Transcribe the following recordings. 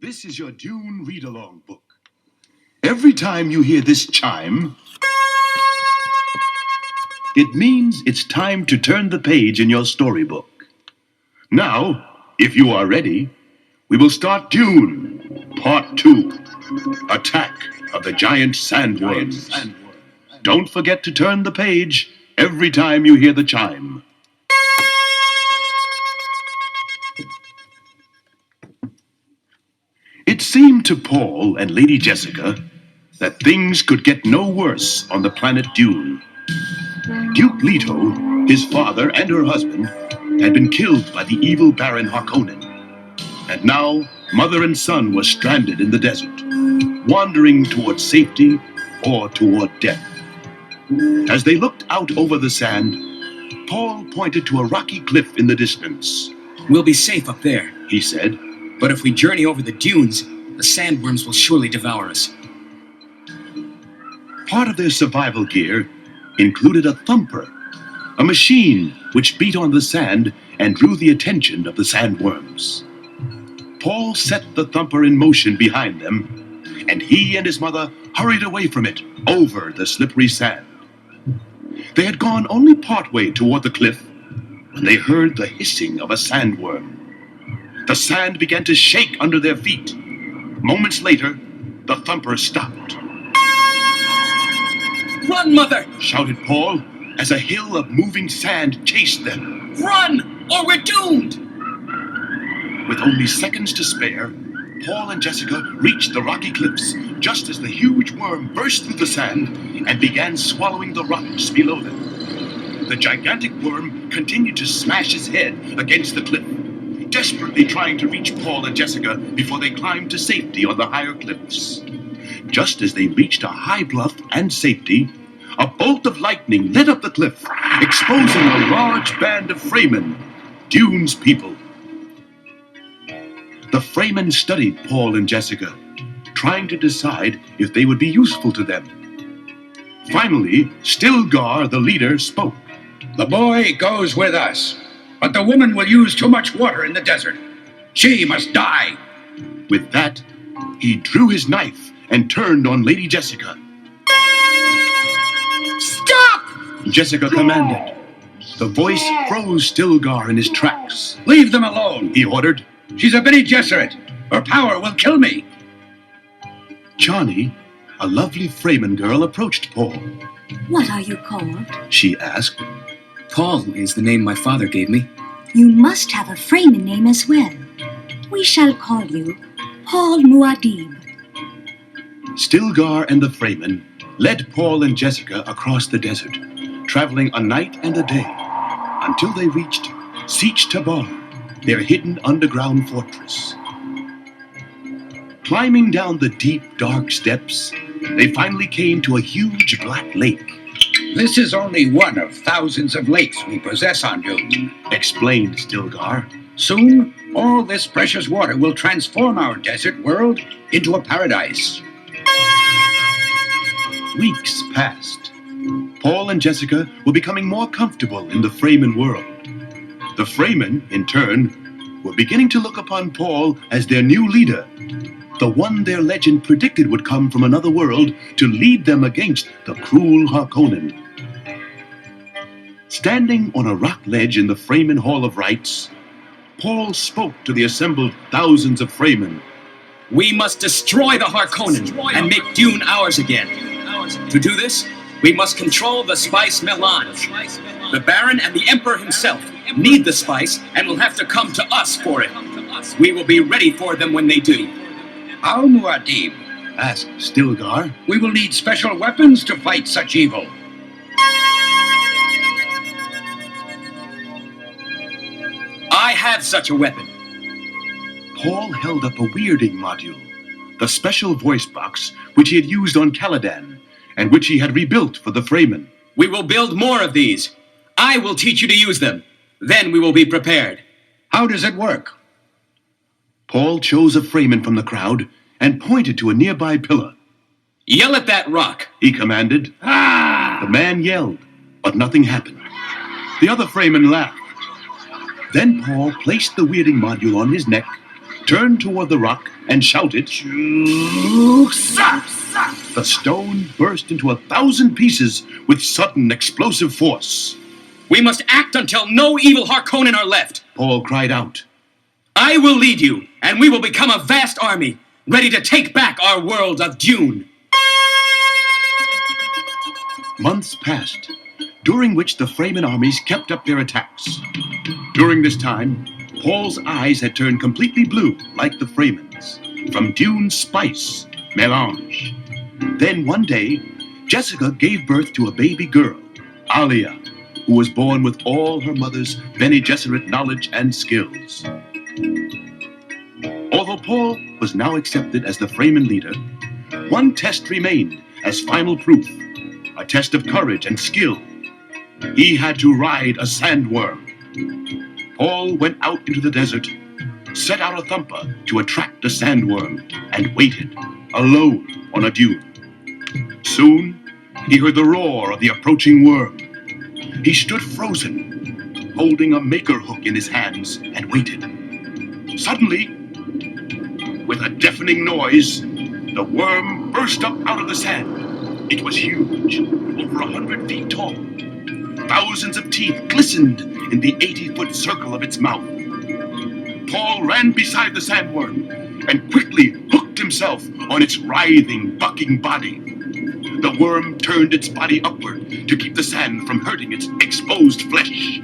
This is your Dune read-along book. Every time you hear this chime, it means it's time to turn the page in your storybook. Now, if you are ready, we will start Dune, Part 2, Attack of the Giant Sandworms. Don't forget to turn the page every time you hear the chime. It seemed to Paul and Lady Jessica that things could get no worse on the planet Dune. Duke Leto, his father, and her husband had been killed by the evil Baron Harkonnen. And now, mother and son were stranded in the desert, wandering toward safety or toward death. As they looked out over the sand, Paul pointed to a rocky cliff in the distance. "We'll be safe up there," he said. "But if we journey over the dunes, the sandworms will surely devour us." Part of their survival gear included a thumper, a machine which beat on the sand and drew the attention of the sandworms. Paul set the thumper in motion behind them, and he and his mother hurried away from it over the slippery sand. They had gone only partway toward the cliff when they heard the hissing of a sandworm. The sand began to shake under their feet. Moments later, the thumper stopped. "Run, Mother!" shouted Paul as a hill of moving sand chased them. "Run, or we're doomed!" With only seconds to spare, Paul and Jessica reached the rocky cliffs just as the huge worm burst through the sand and began swallowing the rocks below them. The gigantic worm continued to smash his head against the cliff, desperately trying to reach Paul and Jessica before they climbed to safety on the higher cliffs. Just as they reached a high bluff and safety, a bolt of lightning lit up the cliff, exposing a large band of Fremen, Dune's people. The Fremen studied Paul and Jessica, trying to decide if they would be useful to them. Finally, Stilgar, the leader, spoke. "The boy goes with us, but the woman will use too much water in the desert. She must die." With that, he drew his knife and turned on Lady Jessica. "Stop!" Jessica commanded. The voice froze Stilgar in his tracks. "Leave them alone," he ordered. "She's a Bene Gesserit. Her power will kill me." Chani, a lovely Fremen girl, approached Paul. "What are you called?" she asked. "Paul is the name my father gave me." "You must have a Fremen name as well. We shall call you Paul Muad'Dib." Stilgar and the Fremen led Paul and Jessica across the desert, traveling a night and a day, until they reached Sietch Tabr, their hidden underground fortress. Climbing down the deep, dark steps, they finally came to a huge black lake. "This is only one of thousands of lakes we possess on Dune," explained Stilgar. "Soon, all this precious water will transform our desert world into a paradise." Weeks passed. Paul and Jessica were becoming more comfortable in the Fremen world. The Fremen, in turn, were beginning to look upon Paul as their new leader, the one their legend predicted would come from another world to lead them against the cruel Harkonnen. Standing on a rock ledge in the Fremen Hall of Rites, Paul spoke to the assembled thousands of Fremen. "We must destroy the Harkonnen and make Dune ours again. To do this, we must control the spice melange. The Baron and the Emperor himself need the spice and will have to come to us for it. We will be ready for them when they do." "How, Muad'Dib?" asked Stilgar. "We will need special weapons to fight such evil." "I have such a weapon." Paul held up a weirding module, the special voice box which he had used on Caladan, and which he had rebuilt for the Fremen. "We will build more of these. I will teach you to use them. Then we will be prepared." "How does it work?" Paul chose a Fremen from the crowd and pointed to a nearby pillar. "Yell at that rock," he commanded. "Ah!" The man yelled, but nothing happened. The other Fremen laughed. Then Paul placed the weirding module on his neck turned toward the rock and shouted, "Jusa!" The stone burst into 1,000 pieces with sudden explosive force. We must act until no evil Harkonnen are left. Paul cried out. I will lead you, and we will become a vast army, ready to take back our world of Dune. Months passed, during which the Fremen armies kept up their attacks. During this time, Paul's eyes had turned completely blue, like the Fremen's, from Dune's spice, melange. Then one day, Jessica gave birth to a baby girl, Alia, who was born with all her mother's Bene Gesserit knowledge and skills. Although Paul was now accepted as the Fremen leader, one test remained as final proof, a test of courage and skill. He had to ride a sandworm. Paul went out into the desert, set out a thumper to attract a sandworm, and waited, alone on a dune. Soon, he heard the roar of the approaching worm. He stood frozen, holding a maker hook in his hands, and waited. Suddenly, with a deafening noise, the worm burst up out of the sand. It was huge, over 100 feet tall. Thousands of teeth glistened in the 80-foot circle of its mouth. Paul ran beside the sandworm and quickly hooked himself on its writhing, bucking body. The worm turned its body upward to keep the sand from hurting its exposed flesh.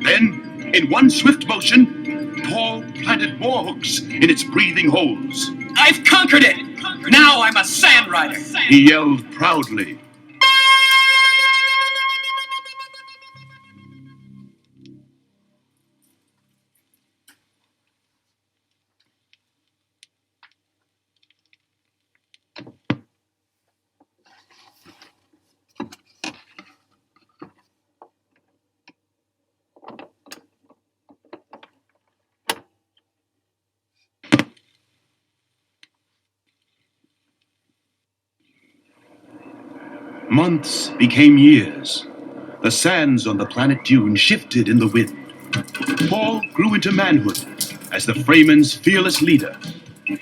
Then, in one swift motion, Paul planted more hooks in its breathing holes. I've conquered it! Now I'm a sand rider! He yelled proudly. Months became years. The sands on the planet Dune shifted in the wind. Paul grew into manhood as the Fremen's fearless leader.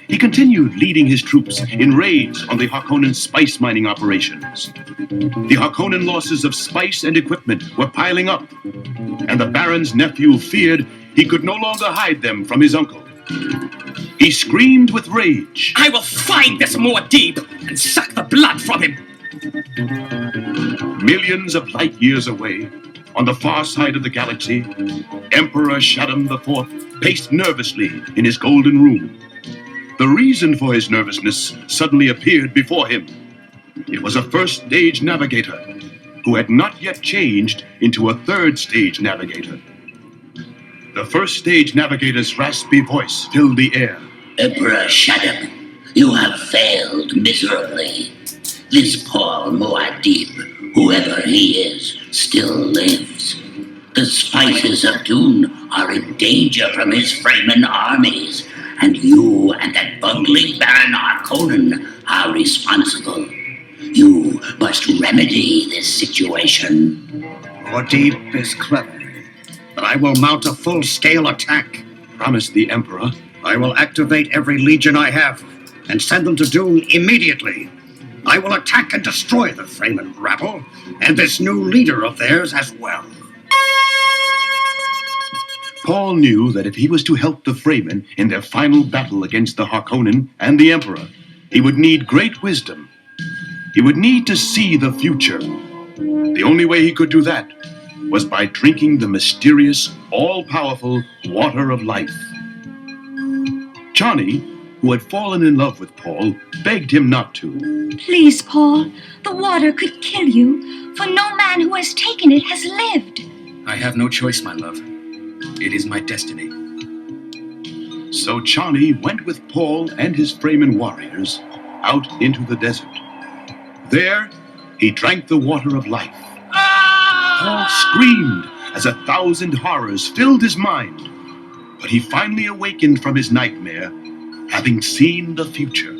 He continued leading his troops in raids on the Harkonnen spice mining operations. The Harkonnen losses of spice and equipment were piling up, and the Baron's nephew feared he could no longer hide them from his uncle. He screamed with rage. I will find this Muad'Dib and suck the blood from him! Millions of light years away, on the far side of the galaxy, Emperor Shaddam IV paced nervously in his golden room. The reason for his nervousness suddenly appeared before him. It was a first-stage navigator who had not yet changed into a third-stage navigator. The first-stage navigator's raspy voice filled the air. Emperor Shaddam, you have failed miserably. This Paul Muad'Dib, whoever he is, still lives. The spices of Dune are in danger from his Fremen armies, and you and that bungling Baron Harkonnen are responsible. You must remedy this situation. Muad'Dib is clever, but I will mount a full-scale attack, Promised the Emperor. I will activate every legion I have and send them to Dune immediately. I will attack and destroy the Fremen rabble, and this new leader of theirs as well. Paul knew that if he was to help the Fremen in their final battle against the Harkonnen and the Emperor, he would need great wisdom. He would need to see the future. The only way he could do that was by drinking the mysterious, all-powerful water of life. Chani, who had fallen in love with Paul, begged him not to. Please, Paul, the water could kill you, for no man who has taken it has lived. I have no choice, my love. It is my destiny. So Chani went with Paul and his Fremen warriors out into the desert. There, he drank the water of life. Paul screamed as 1,000 horrors filled his mind, but he finally awakened from his nightmare, having seen the future.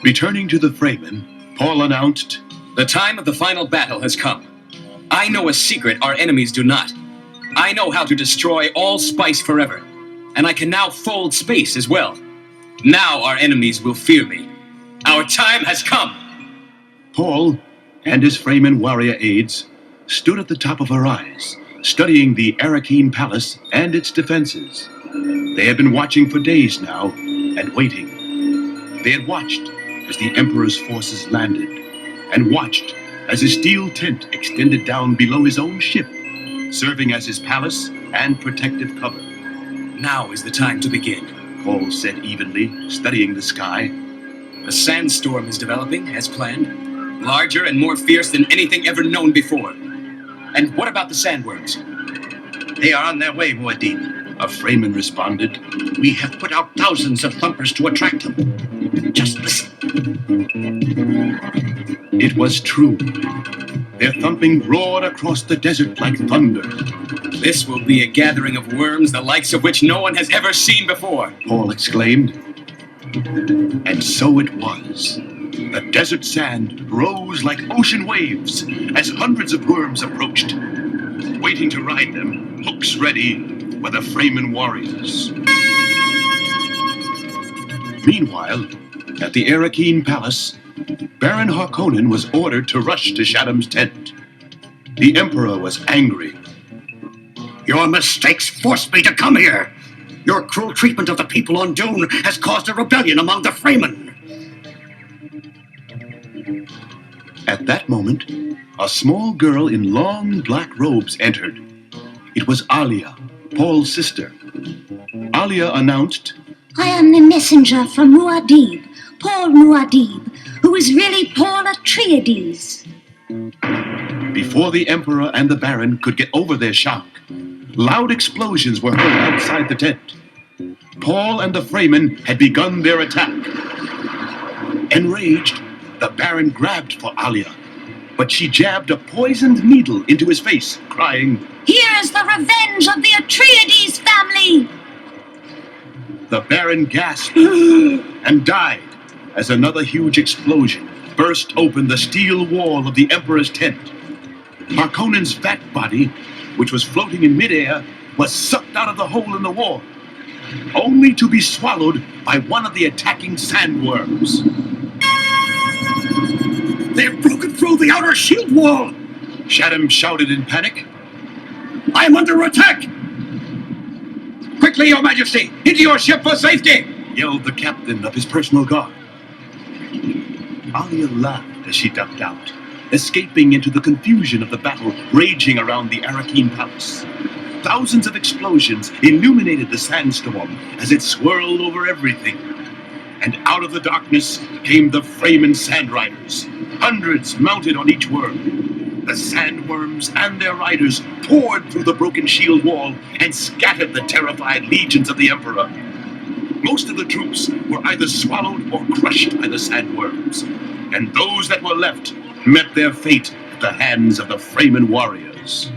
Returning to the Fremen, Paul announced, The time of the final battle has come. I know a secret our enemies do not. I know how to destroy all spice forever, and I can now fold space as well. Now our enemies will fear me. Our time has come. Paul and his Fremen warrior aides stood at the top of Arise, studying the Arakeen Palace and its defenses. They had been watching for days now, and waiting. They had watched as the Emperor's forces landed, and watched as his steel tent extended down below his own ship, serving as his palace and protective cover. Now is the time to begin. Paul said evenly, studying the sky. A sandstorm is developing, as planned. Larger and more fierce than anything ever known before. And what about the sandworms? They are on their way, Muad'Dib. A Fremen responded. We have put out thousands of thumpers to attract them. Just listen. It was true. Their thumping roared across the desert like thunder. This will be a gathering of worms the likes of which no one has ever seen before, Paul exclaimed. And so it was. The desert sand rose like ocean waves as hundreds of worms approached. Waiting to ride them, hooks ready, were the Fremen warriors. Meanwhile, at the Arakeen Palace, Baron Harkonnen was ordered to rush to Shaddam's tent. The Emperor was angry. Your mistakes forced me to come here. Your cruel treatment of the people on Dune has caused a rebellion among the Fremen. At that moment, a small girl in long black robes entered. It was Alia, Paul's sister. Alia announced, I am the messenger from Muad'Dib, Paul Muad'Dib, who is really Paul Atreides. Before the Emperor and the Baron could get over their shock, loud explosions were heard outside the tent. Paul and the Fremen had begun their attack. Enraged, the Baron grabbed for Alia, but she jabbed a poisoned needle into his face, crying, Here is the revenge of the Atreides family! The Baron gasped and died as another huge explosion burst open the steel wall of the Emperor's tent. Harkonnen's fat body, which was floating in midair, was sucked out of the hole in the wall, only to be swallowed by one of the attacking sandworms. They've broken through the outer shield wall! Shaddam shouted in panic. I am under attack! Quickly, Your Majesty! Into your ship for safety! Yelled the captain of his personal guard. Alia laughed as she ducked out, escaping into the confusion of the battle raging around the Arakeen Palace. Thousands of explosions illuminated the sandstorm as it swirled over everything. And out of the darkness came the Fremen Sand Riders, hundreds mounted on each worm. The sandworms and their riders poured through the broken shield wall and scattered the terrified legions of the Emperor. Most of the troops were either swallowed or crushed by the sandworms, and those that were left met their fate at the hands of the Fremen warriors.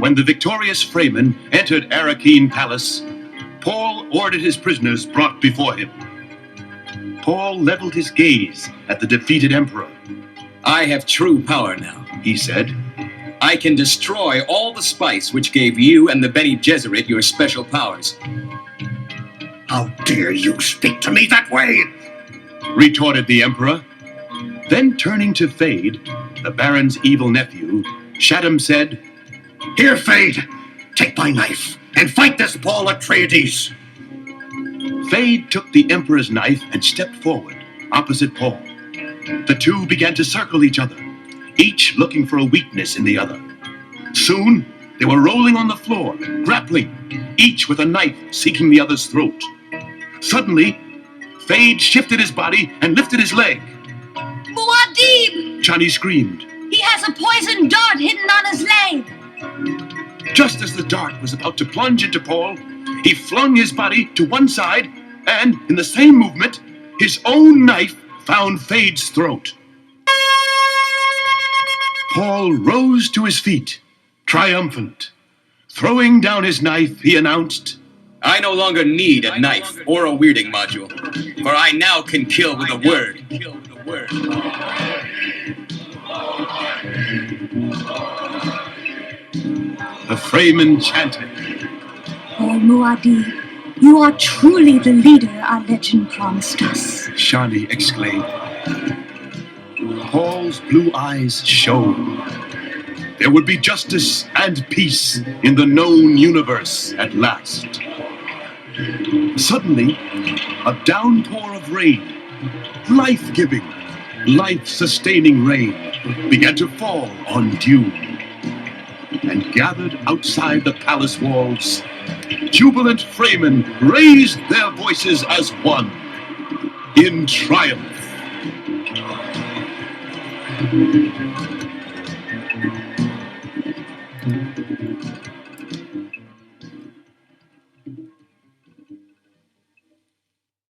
When the victorious Fremen entered Arakeen Palace, Paul ordered his prisoners brought before him. Paul leveled his gaze at the defeated Emperor. I have true power now, He said, I can destroy all the spice which gave you and the Bene Gesserit your special powers. How dare you speak to me that way? retorted the Emperor. Then turning to Fade, the Baron's evil nephew, Shaddam said, Here, Fade, take my knife and fight this Paul Atreides. Fade took the Emperor's knife and stepped forward, opposite Paul. The two began to circle each other, each looking for a weakness in the other. Soon, they were rolling on the floor, grappling, each with a knife seeking the other's throat. Suddenly, Fade shifted his body and lifted his leg. Muad'Dib! Johnny screamed. He has a poisoned dart hidden on his leg! Just as the dart was about to plunge into Paul, he flung his body to one side, and, in the same movement, his own knife found Fade's throat. Paul rose to his feet, triumphant. Throwing down his knife, he announced, I no longer need a knife or a weirding module, for I now can kill with a word. The Fremen chanted. Paul Muad'Dib, you are truly the leader our legend promised us. Shani exclaimed. Paul's blue eyes shone. There would be justice and peace in the known universe at last. Suddenly, a downpour of rain, life-giving, life-sustaining rain, began to fall on Dune. And gathered outside the palace walls, jubilant Fremen raised their voices as one, in triumph.